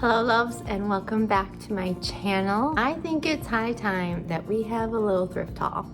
Hello loves, and welcome back to my channel. I think it's high time that we have a little thrift haul.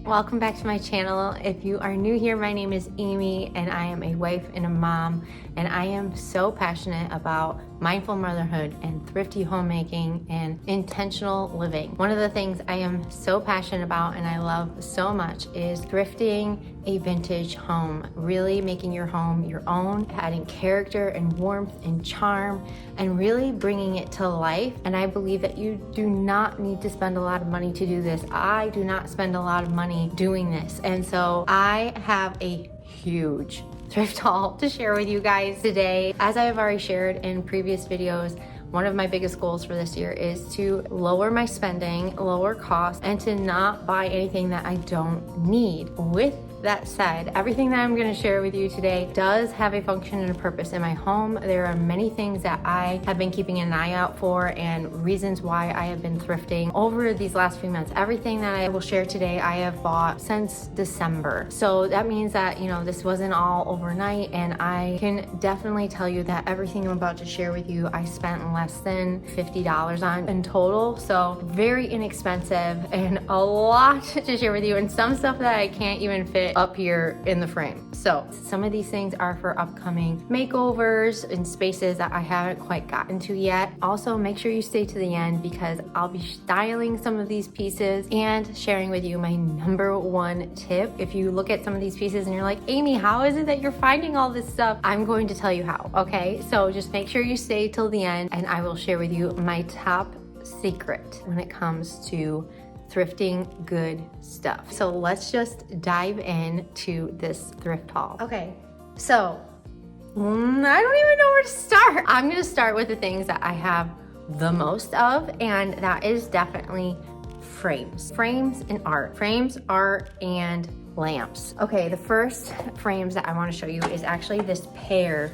Welcome back to my channel. If you are new here, my name is Amy and I am a wife and a mom, and I am so passionate about mindful motherhood and thrifty homemaking and intentional living. One of the things I am so passionate about and I love so much is thrifting a vintage home, really making your home your own, adding character and warmth and charm, and really bringing it to life. And I believe that you do not need to spend a lot of money to do this. I do not spend a lot of money doing this. And so I have a huge thrift haul to share with you guys today. As I have already shared in previous videos, one of my biggest goals for this year is to lower my spending, lower costs, and to not buy anything that I don't need. With that said, everything that I'm going to share with you today does have a function and a purpose in my home. There are many things that I have been keeping an eye out for and reasons why I have been thrifting over these last few months. Everything that I will share today, I have bought since December. So that means that, this wasn't all overnight, and I can definitely tell you that everything I'm about to share with you, I spent less than $50 on in total. So very inexpensive and a lot to share with you, and some stuff that I can't even fit up here in the frame. So some of these things are for upcoming makeovers in spaces that I haven't quite gotten to yet. Also, make sure you stay to the end because I'll be styling some of these pieces and sharing with you my number one tip. If you look at some of these pieces and you're like, Amy, how is it that you're finding all this stuff? I'm going to tell you how, okay? So just make sure you stay till the end and I will share with you my top secret when it comes to thrifting good stuff. So let's just dive into this thrift haul. Okay, so I don't even know where to start. I'm gonna start with the things that I have the most of, and that is definitely frames. Frames and art. Frames, art, and lamps. Okay, the first frames that I wanna show you is actually this pair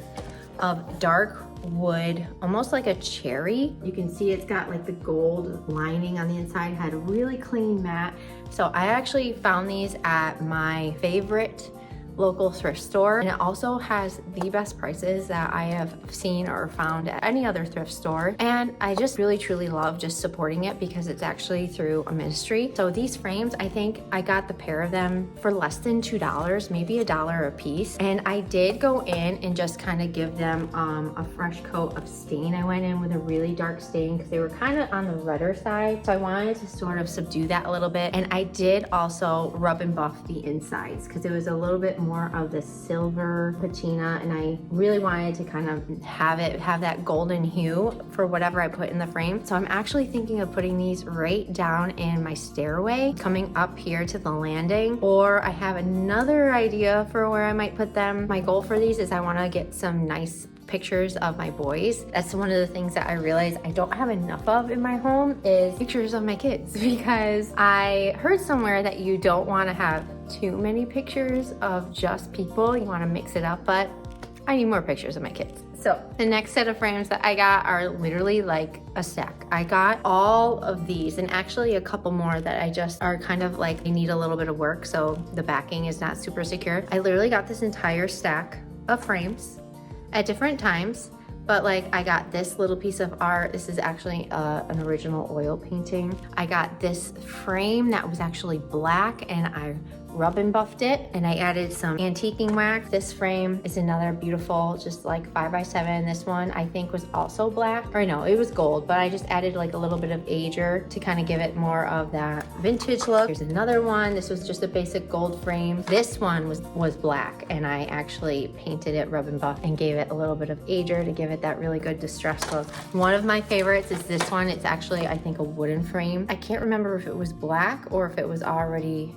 of dark wood, almost like a cherry. You can see it's got like the gold lining on the inside, had a really clean mat. So I actually found these at my favorite local thrift store, and it also has the best prices that I have seen or found at any other thrift store. And I just really truly love just supporting it because it's actually through a ministry. So these frames, I think I got the pair of them for less than $2, maybe $1 a piece. And I did go in and just kind of give them a fresh coat of stain. I went in with a really dark stain because they were kind of on the redder side. So I wanted to sort of subdue that a little bit. And I did also rub and buff the insides because it was a little bit more of the silver patina, and I really wanted to kind of have that golden hue for whatever I put in the frame. So I'm actually thinking of putting these right down in my stairway coming up here to the landing, or I have another idea for where I might put them. My goal for these is I want to get some nice pictures of my boys. That's one of the things that I realize I don't have enough of in my home is pictures of my kids, because I heard somewhere that you don't want to have too many pictures of just people. You want to mix it up, but I need more pictures of my kids. So the next set of frames that I got are literally like a stack. I got all of these and actually a couple more that I just are kind of like they need a little bit of work, so the backing is not super secure. I literally got this entire stack of frames at different times, but like I got this little piece of art. This is actually an original oil painting. I got this frame that was actually black and I rub and buffed it, and I added some antiquing wax. This frame is another beautiful, just like 5x7. This one I think was also black, or no, it was gold, but I just added like a little bit of ager to kind of give it more of that vintage look. Here's another one. This was just a basic gold frame. This one was black, and I actually painted it rub and buff and gave it a little bit of ager to give it that really good distressed look. One of my favorites is this one. It's actually, I think, a wooden frame. I can't remember if it was black or if it was already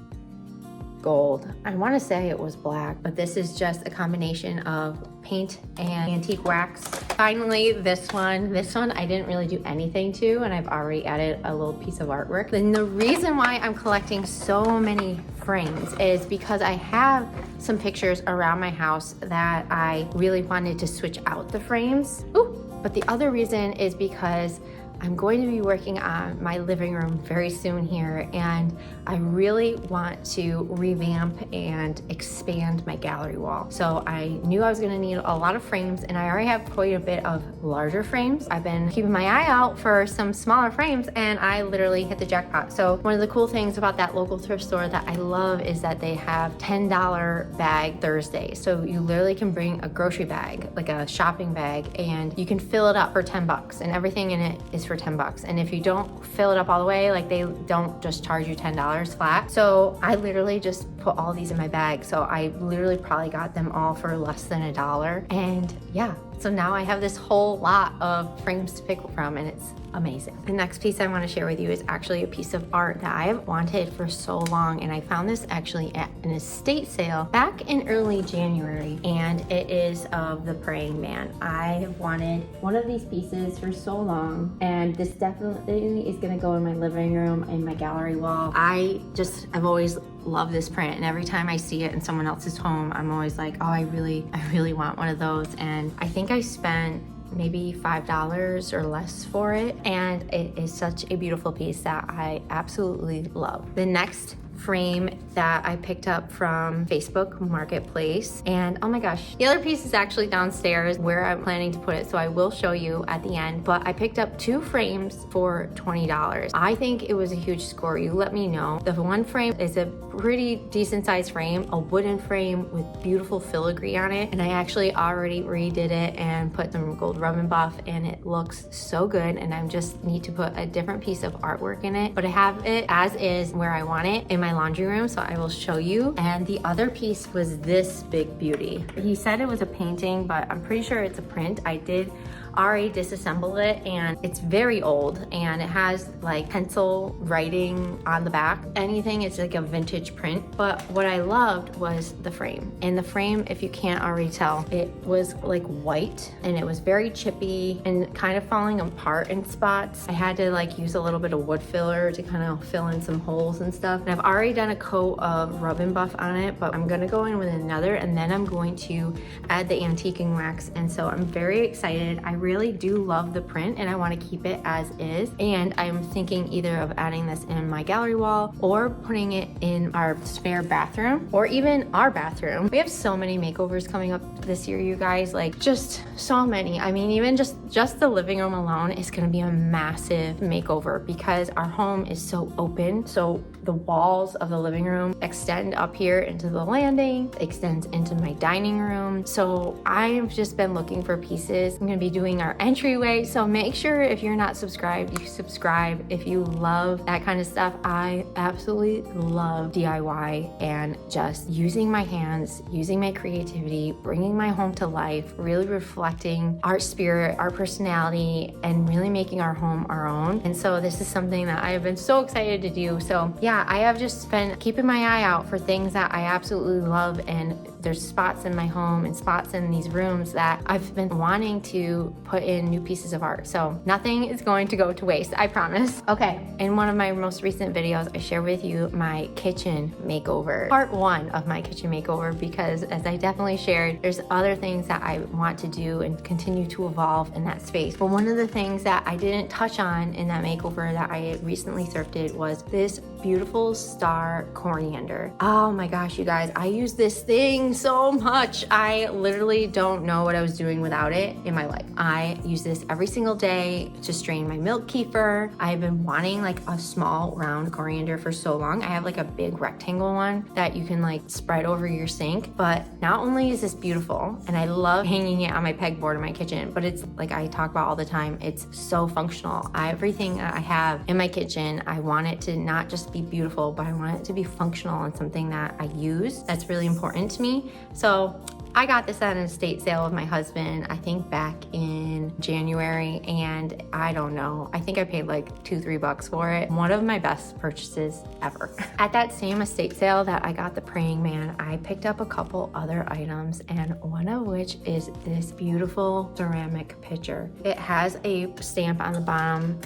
gold. I want to say it was black, but this is just a combination of paint and antique wax. Finally, this one I didn't really do anything to, and I've already added a little piece of artwork. And the reason why I'm collecting so many frames is because I have some pictures around my house that I really wanted to switch out the frames. Ooh, but the other reason is because I'm going to be working on my living room very soon here, and I really want to revamp and expand my gallery wall. So I knew I was gonna need a lot of frames, and I already have quite a bit of larger frames. I've been keeping my eye out for some smaller frames, and I literally hit the jackpot. So one of the cool things about that local thrift store that I love is that they have $10 bag Thursday. So you literally can bring a grocery bag, like a shopping bag, and you can fill it up for 10 bucks, and everything in it is for 10 bucks. And if you don't fill it up all the way, like they don't just charge you $10 flat. So I literally just put all these in my bag. So I literally probably got them all for less than $1. And yeah, so now I have this whole lot of frames to pick from, and it's amazing. The next piece I want to share with you is actually a piece of art that I have wanted for so long, and I found this actually at an estate sale back in early January, and it is of the Praying Man. I have wanted one of these pieces for so long, and this definitely is going to go in my living room and my gallery wall. I've always loved this print, and every time I see it in someone else's home, I'm always like, oh, I really want one of those. And I think I spent maybe $5 or less for it, and it is such a beautiful piece that I absolutely love. The next frame that I picked up from Facebook Marketplace, and oh my gosh, the other piece is actually downstairs where I'm planning to put it, so I will show you at the end. But I picked up 2 frames for $20. I think it was a huge score. You let me know. The one frame is a pretty decent sized frame, a wooden frame with beautiful filigree on it, and I actually already redid it and put some gold rub and buff, and it looks so good. And I just need to put a different piece of artwork in it, but I have it as is where I want it in my laundry room, so I will show you. And the other piece was this big beauty. He said it was a painting, but I'm pretty sure it's a print. I did already disassemble it, and it's very old, and it has like pencil writing on the back. Anything, it's like a vintage print. But what I loved was the frame. And the frame, if you can't already tell, it was like white, and it was very chippy and kind of falling apart in spots. I had to like use a little bit of wood filler to kind of fill in some holes and stuff. And I've already done a coat of rub and buff on it, but I'm gonna go in with another, and then I'm going to add the antiquing wax. And so I'm very excited. I really do love the print, and I want to keep it as is. And I'm thinking either of adding this in my gallery wall or putting it in our spare bathroom, or even our bathroom. We have so many makeovers coming up this year, you guys, like just so many. I mean, even just the living room alone is going to be a massive makeover because our home is so open. So the walls of the living room extend up here into the landing, extends into my dining room. So I've just been looking for pieces. I'm going to be doing our entryway. So make sure if you're not subscribed, you subscribe. If you love that kind of stuff, I absolutely love DIY and just using my hands, using my creativity, bringing my home to life, really reflecting our spirit, our personality, and really making our home our own. And so this is something that I have been so excited to do. So yeah, I have just been keeping my eye out for things that I absolutely love, and there's spots in my home and spots in these rooms that I've been wanting to put in new pieces of art. So nothing is going to go to waste, I promise. Okay, in one of my most recent videos, I shared with you my kitchen makeover, part 1 of my kitchen makeover, because as I definitely shared, there's other things that I want to do and continue to evolve in that space. But one of the things that I didn't touch on in that makeover that I recently thrifted was this beautiful star coriander. Oh my gosh, you guys, I use this thing so much. I literally don't know what I was doing without it in my life. I use this every single day to strain my milk kefir. I've been wanting like a small round coriander for so long. I have like a big rectangle one that you can like spread over your sink. But not only is this beautiful, and I love hanging it on my pegboard in my kitchen, but it's like I talk about all the time, it's so functional. Everything that I have in my kitchen, I want it to not just be beautiful, but I want it to be functional and something that I use. That's really important to me. So I got this at an estate sale with my husband, I think back in January, and I don't know, I think I paid like $2-3 for it. One of my best purchases ever. At that same estate sale that I got the Praying Man, I picked up a couple other items, and one of which is this beautiful ceramic pitcher. It has a stamp on the bottom.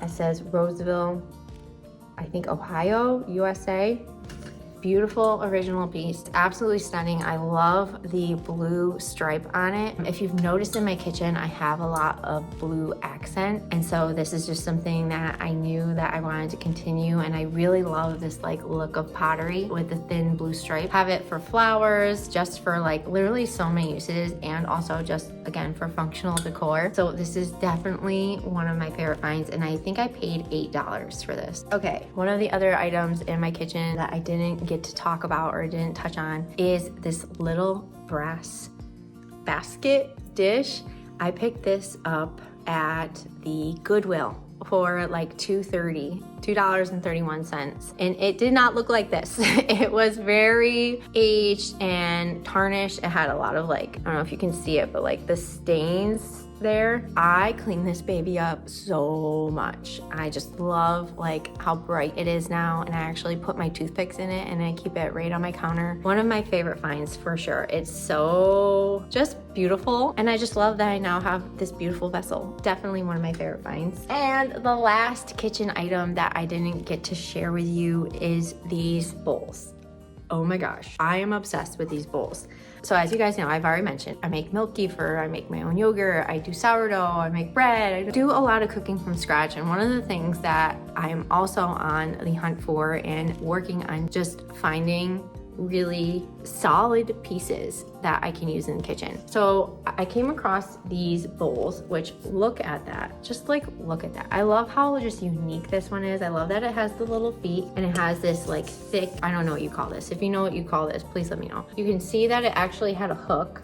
It says Roseville, I think Ohio, USA. beautiful original piece, absolutely stunning. I love the blue stripe on it. If you've noticed in my kitchen, I have a lot of blue accent, and so this is just something that I knew that I wanted to continue, and I really love this like look of pottery with the thin blue stripe. Have it for flowers, just for like literally so many uses, and also just again for functional decor. So this is definitely one of my favorite finds, and I think I paid $8 for this. Okay, one of the other items in my kitchen that I didn't get to talk about or didn't touch on is this little brass basket dish. I picked this up at the Goodwill for like $2.31, and it did not look like this. It was very aged and tarnished. It had a lot of like, I don't know if you can see it, but like the stains there. I cleaned this baby up so much. I just love like how bright it is now, and I actually put my toothpicks in it and I keep it right on my counter. One of my favorite finds for sure. It's so just beautiful, and I just love that I now have this beautiful vessel. Definitely one of my favorite finds. And the last kitchen item that I didn't get to share with you is these bowls. Oh my gosh, I am obsessed with these bowls. So as you guys know, I've already mentioned, I make milk kefir, I make my own yogurt, I do sourdough, I make bread, I do a lot of cooking from scratch. And one of the things that I'm also on the hunt for and working on just finding really solid pieces that I can use in the kitchen. So I came across these bowls, which look at that, just like look at that. I love how just unique this one is. I love that it has the little feet and it has this like thick, I don't know what you call this. If you know what you call this, please let me know. You can see that it actually had a hook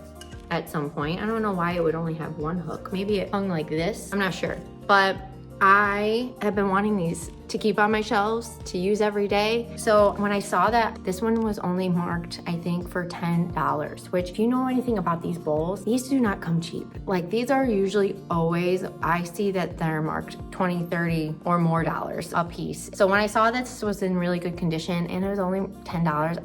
at some point. I don't know why it would only have one hook. Maybe it hung like this, I'm not sure. But I have been wanting these to keep on my shelves to use every day. So when I saw that this one was only marked, I think for $10, which if you know anything about these bowls, these do not come cheap. Like these are usually always, I see that they're marked 20, 30 or more dollars a piece. So when I saw that this was in really good condition and it was only $10,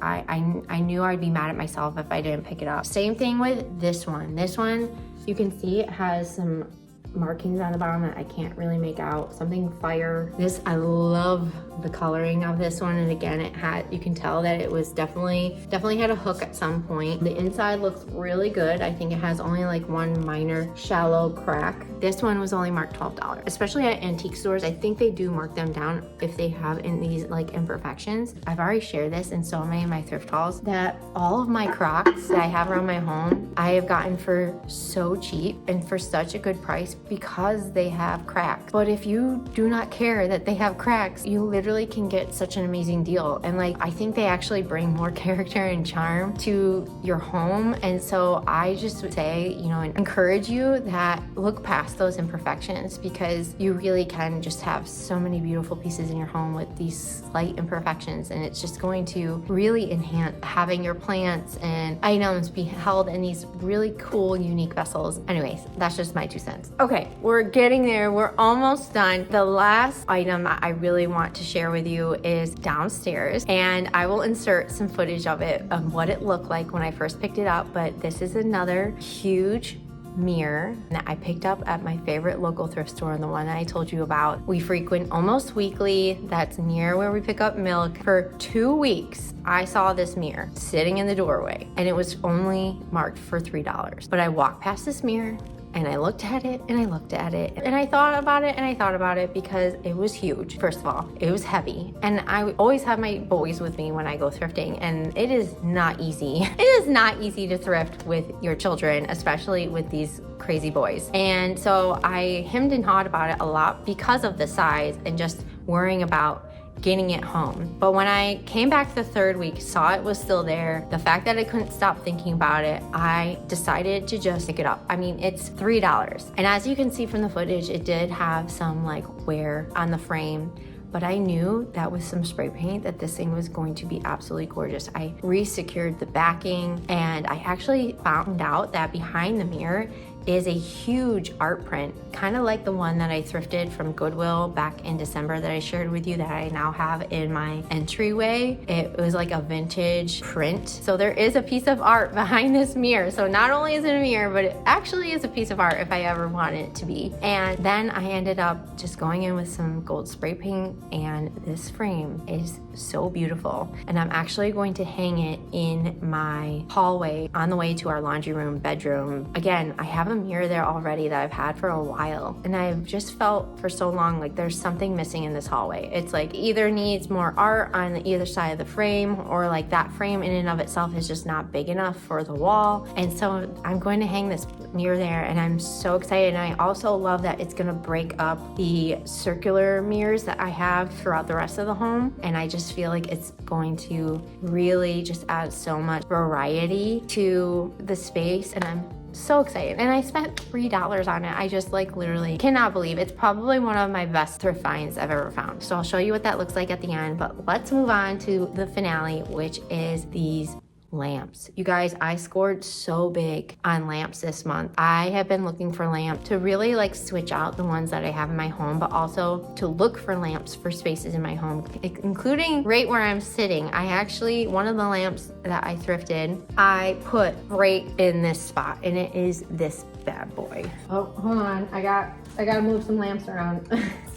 I knew I'd be mad at myself if I didn't pick it up. Same thing with this one. This one, you can see it has some markings on the bottom that I can't really make out. Something fire. This, I love the coloring of this one. And again, it had, you can tell that it was definitely had a hook at some point. The inside looks really good. I think it has only like one minor shallow crack. This one was only marked $12. Especially at antique stores, I think they do mark them down if they have in these like imperfections. I've already shared this in so many of my thrift hauls that all of my Crocs that I have around my home, I have gotten for so cheap and for such a good price because they have cracks. But if you do not care that they have cracks, you literally can get such an amazing deal. And like, I think they actually bring more character and charm to your home. And so I just would say, you know, and encourage you that look past those imperfections, because you really can just have so many beautiful pieces in your home with these slight imperfections. And it's just going to really enhance having your plants and items be held in these really cool, unique vessels. Anyways, that's just my 2 cents. Okay, we're getting there. We're almost done. The last item I really want to share with you is downstairs, and I will insert some footage of it, of what it looked like when I first picked it up. But this is another huge mirror that I picked up at my favorite local thrift store, the one that I told you about. We frequent almost weekly. That's near where we pick up milk. For 2 weeks, I saw this mirror sitting in the doorway, and it was only marked for $3. But I walked past this mirror, and I looked at it and I looked at it and I thought about it and I thought about it because it was huge. First of all, it was heavy, and I always have my boys with me when I go thrifting, and it is not easy. It is not easy to thrift with your children, especially with these crazy boys. And so I hemmed and hawed about it a lot because of the size and just worrying about getting it home. But when I came back the 3rd week, saw it was still there, the fact that I couldn't stop thinking about it, I decided to just pick it up. I mean, it's $3. And as you can see from the footage, it did have some like wear on the frame, but I knew that with some spray paint that this thing was going to be absolutely gorgeous. I re-secured the backing, and I actually found out that behind the mirror is a huge art print, kind of like the one that I thrifted from Goodwill back in December that I shared with you that I now have in my entryway. It was like a vintage print. So there is a piece of art behind this mirror. So not only is it a mirror, but it actually is a piece of art if I ever want it to be. And then I ended up just going in with some gold spray paint, and this frame is so beautiful. And I'm actually going to hang it in my hallway on the way to our laundry room, bedroom. Again, I have a mirror there already that I've had for a while, and I've just felt for so long like there's something missing in this hallway. It's like either needs more art on the either side of the frame, or like that frame in and of itself is just not big enough for the wall. And so I'm going to hang this mirror there, and I'm so excited. And I also love that it's gonna break up the circular mirrors that I have throughout the rest of the home, and I just feel like it's going to really just add so much variety to the space, and I'm so excited. And I spent $3 on it. I just like literally cannot believe it's probably one of my best thrift finds I've ever found. So I'll show you what that looks like at the end, but let's move on to the finale, which is these lamps. You guys, I scored so big on lamps this month. I have been looking for lamps to really like switch out the ones that I have in my home, but also to look for lamps for spaces in my home, including right where I'm sitting. I actually, one of the lamps that I thrifted, I put right in this spot, and it is this bad boy. Oh, hold on. I gotta move some lamps around.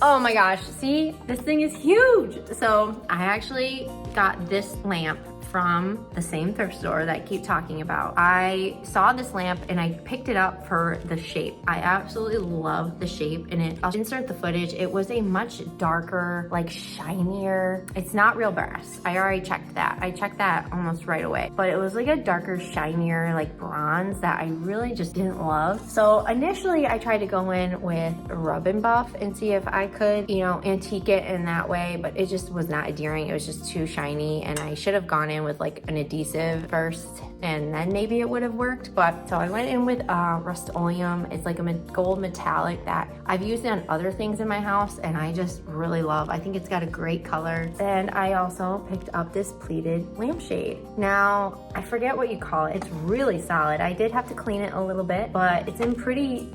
Oh my gosh, see, this thing is huge. So I actually got this lamp from the same thrift store that I keep talking about. I saw this lamp and I picked it up for the shape. I absolutely love the shape in it. I'll insert the footage. It was a much darker, like shinier. It's not real brass. I already checked that. I checked that almost right away. But it was like a darker, shinier, like bronze that I really just didn't love. So initially I tried to go in with rub and buff and see if I could, you know, antique it in that way, but it just was not adhering. It was just too shiny, and I should have gone in with like an adhesive first, and then maybe it would have worked. But so I went in with Rust-Oleum. It's like a gold metallic that I've used on other things in my house, and I just really love. I think it's got a great color. And I also picked up this pleated lampshade. Now, I forget what you call it. It's really solid. I did have to clean it a little bit, but it's in pretty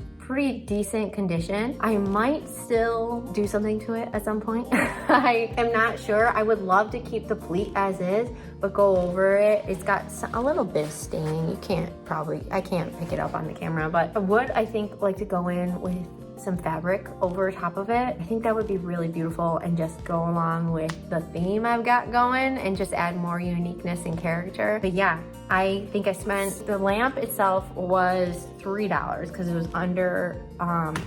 decent condition. I might still do something to it at some point. I am not sure. I would love to keep the pleat as is, but go over it. It's got a little bit of staining. I can't pick it up on the camera, but I would, I think, like to go in with some fabric over top of it. I think that would be really beautiful and just go along with the theme I've got going and just add more uniqueness and character. But yeah, I think I spent, the lamp itself was $3 because it was under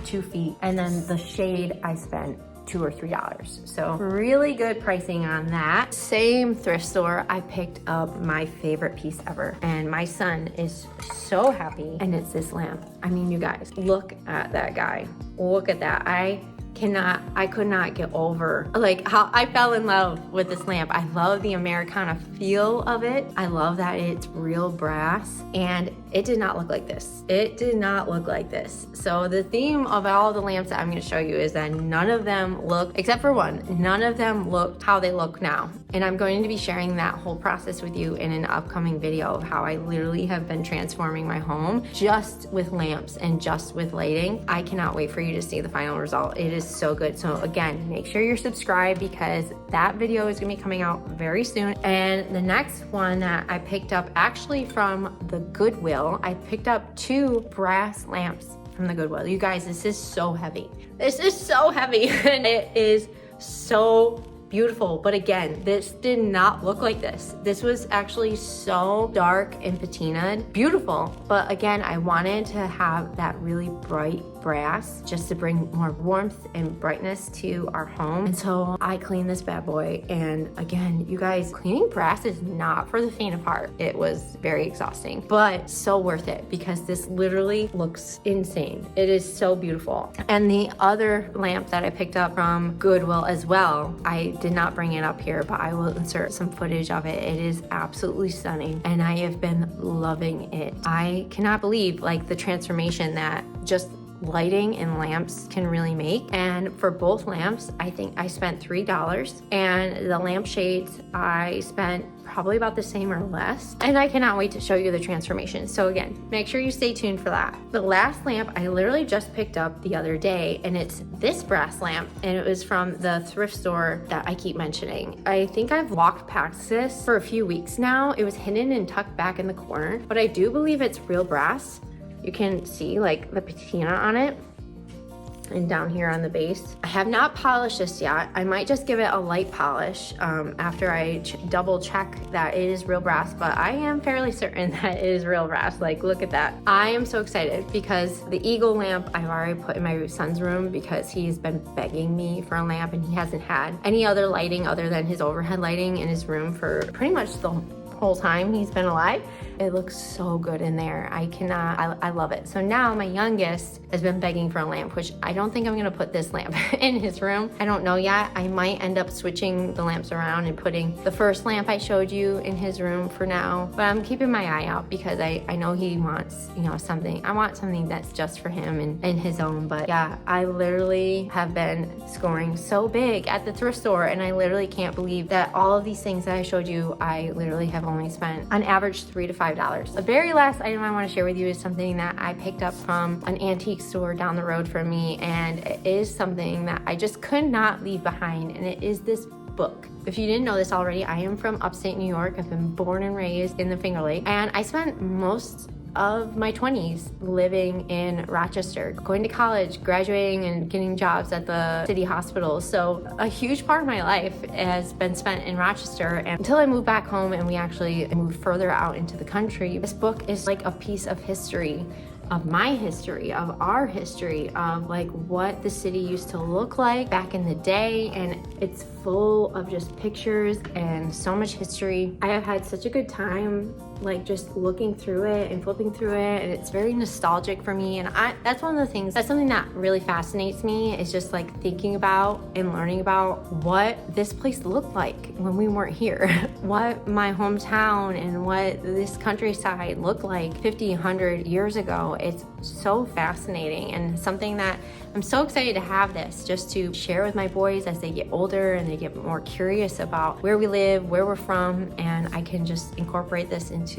2 feet. And then the shade I spent $2 or $3. So really good pricing on that. Same thrift store, I picked up my favorite piece ever, and my son is so happy, and it's this lamp. I mean, you guys, look at that guy. Look at that. I could not get over like how I fell in love with this lamp. I love the Americana feel of it. I love that it's real brass, and it did not look like this. It did not look like this. So the theme of all the lamps that I'm going to show you is that none of them look, except for one, none of them look how they look now. And I'm going to be sharing that whole process with you in an upcoming video of how I literally have been transforming my home just with lamps and just with lighting. I cannot wait for you to see the final result. It is so good. So again, make sure you're subscribed because that video is going to be coming out very soon. And the next one that I picked up actually from the Goodwill, I picked up 2 brass lamps from the Goodwill. You guys, this is so heavy. This is so heavy and it is so beautiful. But again, this did not look like this. This was actually so dark and patinaed. Beautiful. But again, I wanted to have that really bright brass just to bring more warmth and brightness to our home. And so I cleaned this bad boy. And again, you guys, cleaning brass is not for the faint of heart. It was very exhausting, but so worth it because this literally looks insane. It is so beautiful. And the other lamp that I picked up from Goodwill as well, I did not bring it up here, but I will insert some footage of it. It is absolutely stunning and I have been loving it. I cannot believe like the transformation that just lighting and lamps can really make. And for both lamps, I think I spent $3, and the lampshades I spent probably about the same or less. And I cannot wait to show you the transformation. So again, make sure you stay tuned for that. The last lamp I literally just picked up the other day, and it's this brass lamp, and it was from the thrift store that I keep mentioning. I think I've walked past this for a few weeks now. It was hidden and tucked back in the corner, but I do believe it's real brass. You can see like the patina on it, and down here on the base. I have not polished this yet. I might just give it a light polish after I double check that it is real brass, but I am fairly certain that it is real brass. Like, look at that. I am so excited because the Eagle lamp I've already put in my son's room because he's been begging me for a lamp, and he hasn't had any other lighting other than his overhead lighting in his room for pretty much the whole time he's been alive. It looks so good in there. I love it. So now my youngest has been begging for a lamp, which I don't think I'm gonna put this lamp in his room. I don't know yet. I might end up switching the lamps around and putting the first lamp I showed you in his room for now. But I'm keeping my eye out because I know he wants, something. I want something that's just for him and his own. But yeah, I literally have been scoring so big at the thrift store, and I literally can't believe that all of these things that I showed you, I literally have only spent on average $3 to $5. The very last item I want to share with you is something that I picked up from an antique store down the road from me, and it is something that I just could not leave behind, and it is this book. If you didn't know this already, I am from upstate New York. I've been born and raised in the Finger Lakes, and I spent most of my 20s living in Rochester, going to college, graduating, and getting jobs at the city hospital. So a huge part of my life has been spent in Rochester, and until I moved back home and we actually moved further out into the country, this book is like a piece of history, of my history, of our history, of like what the city used to look like back in the day. And it's full of just pictures and so much history. I have had such a good time like just looking through it and flipping through it, and it's very nostalgic for me. And that's one of the things, that's something that really fascinates me, is just like thinking about and learning about what this place looked like when we weren't here, what my hometown and what this countryside looked like 50, 100 years ago. It's so fascinating, and something that I'm so excited to have this just to share with my boys as they get older and they get more curious about where we live, where we're from, and I can just incorporate this into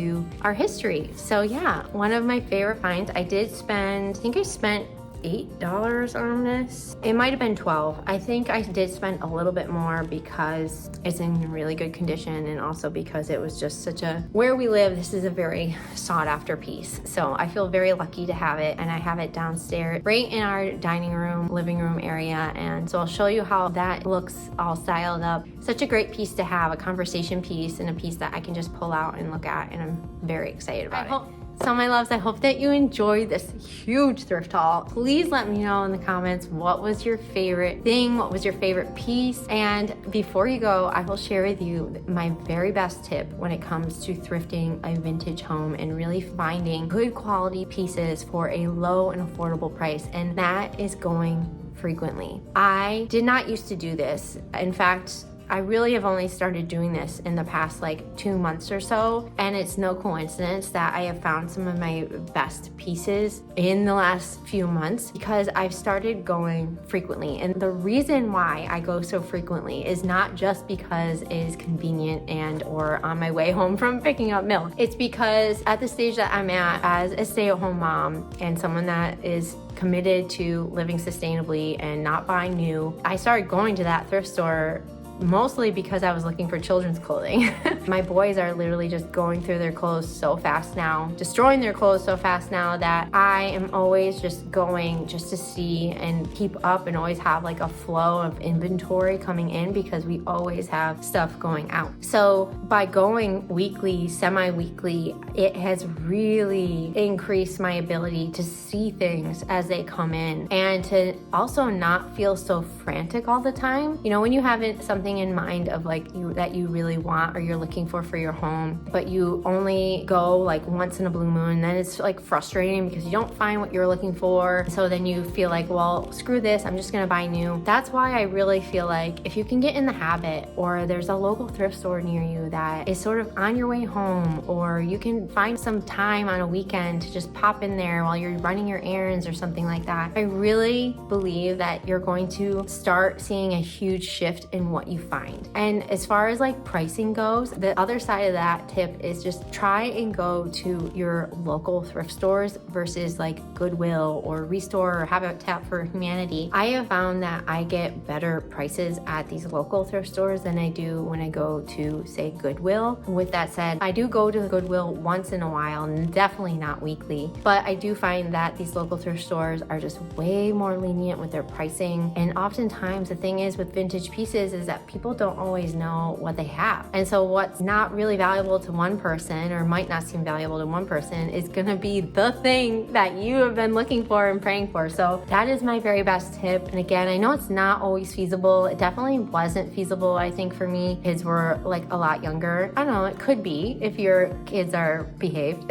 our history. So yeah, one of my favorite finds. I think I spent $8 on this. It might have been 12. I think I did spend a little bit more because it's in really good condition, and also because it was just where we live, this is a very sought after piece. So I feel very lucky to have it, and I have it downstairs right in our dining room, living room area. And so I'll show you how that looks all styled up. Such a great piece to have, a conversation piece, and a piece that I can just pull out and look at, and I'm very excited about it. So my loves, I hope that you enjoyed this huge thrift haul. Please let me know in the comments what was your favorite thing, what was your favorite piece. And before you go, I will share with you my very best tip when it comes to thrifting a vintage home and really finding good quality pieces for a low and affordable price. And that is going frequently. I did not used to do this. In fact, I really have only started doing this in the past like 2 months or so, and it's no coincidence that I have found some of my best pieces in the last few months because I've started going frequently. And the reason why I go so frequently is not just because it is convenient and or on my way home from picking up milk. It's because at the stage that I'm at as a stay-at-home mom and someone that is committed to living sustainably and not buying new, I started going to that thrift store mostly because I was looking for children's clothing. My boys are literally just going through their clothes so fast now, destroying their clothes so fast now, that I am always just going just to see and keep up and always have like a flow of inventory coming in because we always have stuff going out. So by going weekly, semi-weekly, it has really increased my ability to see things as they come in and to also not feel so frantic all the time. When you have something something in mind of like that you really want or you're looking for your home, but you only go like once in a blue moon, then it's like frustrating because you don't find what you're looking for. So then you feel like, well, screw this, I'm just gonna buy new. That's why I really feel like if you can get in the habit, or there's a local thrift store near you that is sort of on your way home, or you can find some time on a weekend to just pop in there while you're running your errands or something like that, I really believe that you're going to start seeing a huge shift in what you find. And as far as like pricing goes, the other side of that tip is just try and go to your local thrift stores versus like Goodwill or Restore or Habitat for Humanity. I have found that I get better prices at these local thrift stores than I do when I go to, say, Goodwill. With that said, I do go to Goodwill once in a while, and definitely not weekly, but I do find that these local thrift stores are just way more lenient with their pricing. And oftentimes the thing is with vintage pieces is that people don't always know what they have. And so what's not really valuable to one person, or might not seem valuable to one person, is gonna be the thing that you have been looking for and praying for. So that is my very best tip. And again, I know it's not always feasible. It definitely wasn't feasible, I think, for me. Kids were like a lot younger. I don't know, it could be if your kids are behaved.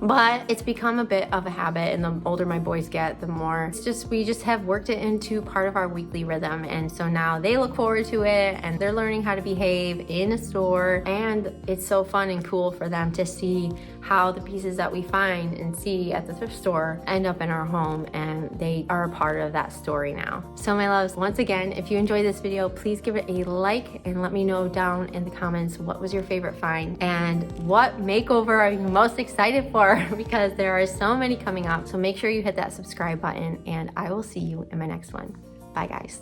But it's become a bit of a habit, and the older my boys get, the more we just have worked it into part of our weekly rhythm. And so now they look forward to it, and they're learning how to behave in a store, and it's so fun and cool for them to see how the pieces that we find and see at the thrift store end up in our home, and they are a part of that story now. So my loves, once again, if you enjoyed this video, please give it a like and let me know down in the comments what was your favorite find and what makeover are you most excited for, because there are so many coming up. So make sure you hit that subscribe button, and I will see you in my next one. Bye guys.